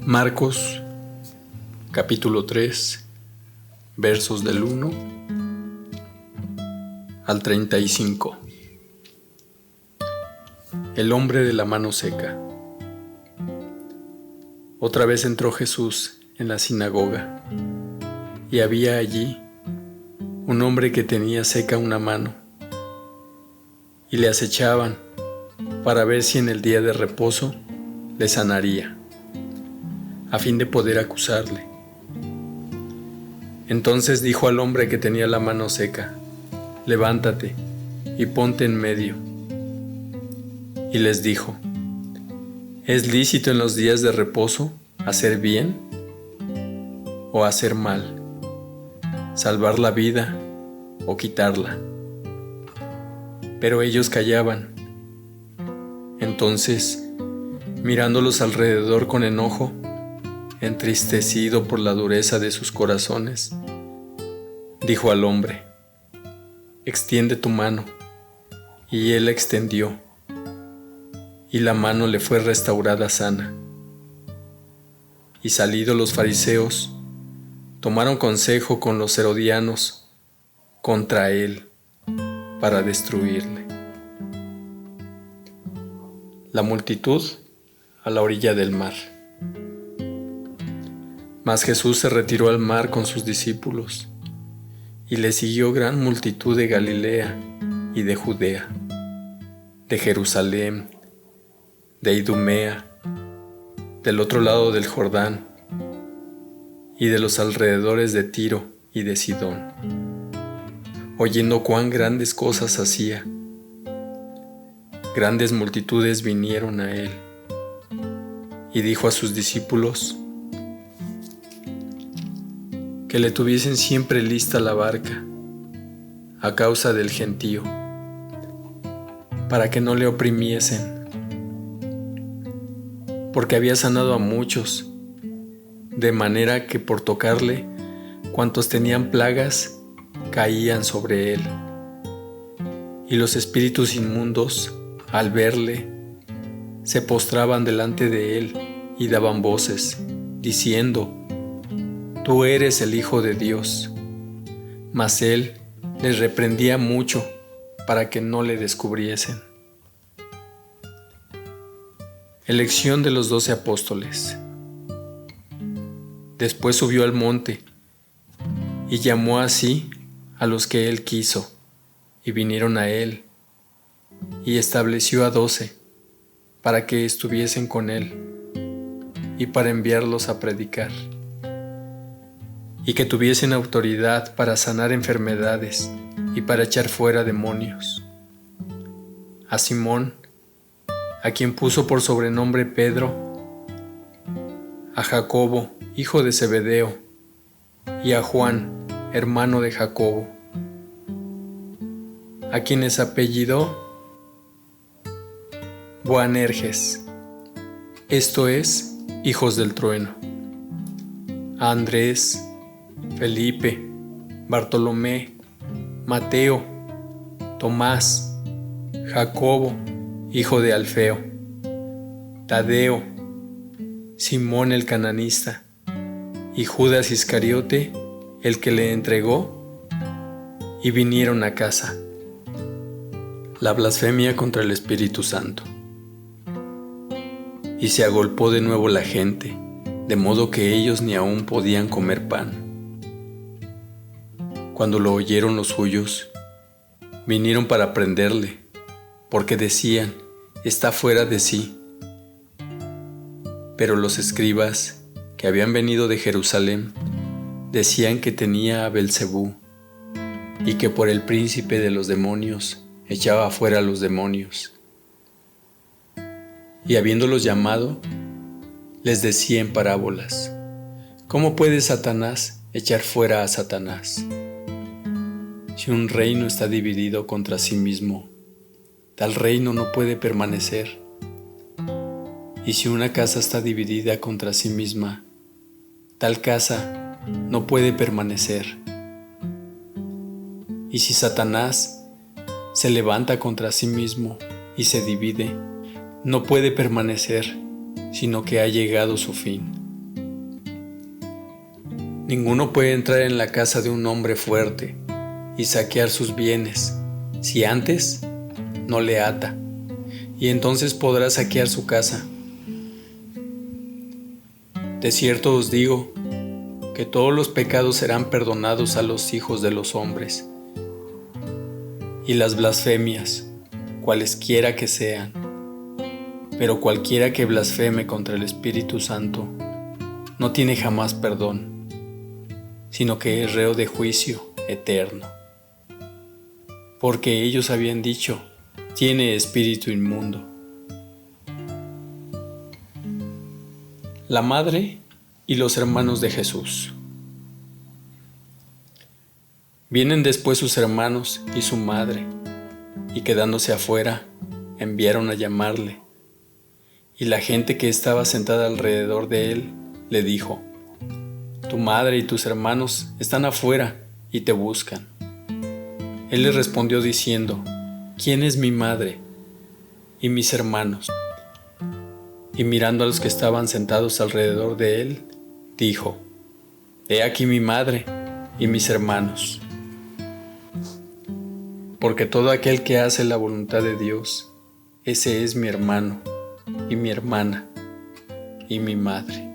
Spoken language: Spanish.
Marcos, capítulo 3, versos del 1 al 35. El hombre de la mano seca. Otra vez entró Jesús en la sinagoga, y había allí un hombre que tenía seca una mano, y le acechaban para ver si en el día de reposo le sanaría, a fin de poder acusarle. Entonces dijo al hombre que tenía la mano seca: levántate y ponte en medio. Y les dijo: ¿es lícito en los días de reposo hacer bien o hacer mal, salvar la vida o quitarla? Pero ellos callaban. Entonces, mirándolos alrededor con enojo, entristecido por la dureza de sus corazones, dijo al hombre: extiende tu mano. Y él la extendió, y la mano le fue restaurada sana. Y salidos los fariseos, tomaron consejo con los herodianos contra él para destruirle. La multitud a la orilla del mar. Mas Jesús se retiró al mar con sus discípulos, y le siguió gran multitud de Galilea y de Judea, de Jerusalén, de Idumea, del otro lado del Jordán, y de los alrededores de Tiro y de Sidón, oyendo cuán grandes cosas hacía. Grandes multitudes vinieron a él, y dijo a sus discípulos que le tuviesen siempre lista la barca, a causa del gentío, para que no le oprimiesen, porque había sanado a muchos, de manera que por tocarle, cuantos tenían plagas caían sobre él. Y los espíritus inmundos, al verle, se postraban delante de él y daban voces, diciendo: tú eres el Hijo de Dios. Mas él les reprendía mucho para que no le descubriesen. Elección de los 12 apóstoles. Después subió al monte y llamó así a los que él quiso, y vinieron a él, y estableció a 12 para que estuviesen con él y para enviarlos a predicar, y que tuviesen autoridad para sanar enfermedades y para echar fuera demonios. A Simón, a quien puso por sobrenombre Pedro, a Jacobo, hijo de Zebedeo, y a Juan, hermano de Jacobo, a quienes apellidó Boanerges, esto es, hijos del trueno, a Andrés, Felipe, Bartolomé, Mateo, Tomás, Jacobo, hijo de Alfeo, Tadeo, Simón el cananista, y Judas Iscariote, el que le entregó, y vinieron a casa. La blasfemia contra el Espíritu Santo. Y se agolpó de nuevo la gente, de modo que ellos ni aún podían comer pan. Cuando lo oyeron los suyos, vinieron para prenderle, porque decían: está fuera de sí. Pero los escribas, que habían venido de Jerusalén, decían que tenía a Belcebú, y que por el príncipe de los demonios echaba fuera a los demonios. Y habiéndolos llamado, les decía en parábolas: ¿cómo puede Satanás echar fuera a Satanás? Si un reino está dividido contra sí mismo, tal reino no puede permanecer. Y si una casa está dividida contra sí misma, tal casa no puede permanecer. Y si Satanás se levanta contra sí mismo y se divide, no puede permanecer, sino que ha llegado su fin. Ninguno puede entrar en la casa de un hombre fuerte y saquear sus bienes si antes no le ata, y entonces podrá saquear su casa. De cierto os digo que todos los pecados serán perdonados a los hijos de los hombres, y las blasfemias, cualesquiera que sean, pero cualquiera que blasfeme contra el Espíritu Santo no tiene jamás perdón, sino que es reo de juicio eterno. Porque ellos habían dicho: tiene espíritu inmundo. La madre y los hermanos de Jesús. Vienen después sus hermanos y su madre, y quedándose afuera, enviaron a llamarle. Y la gente que estaba sentada alrededor de él le dijo: tu madre y tus hermanos están afuera y te buscan. Él les respondió diciendo: ¿quién es mi madre y mis hermanos? Y mirando a los que estaban sentados alrededor de él, dijo: he aquí mi madre y mis hermanos. Porque todo aquel que hace la voluntad de Dios, ese es mi hermano y mi hermana y mi madre.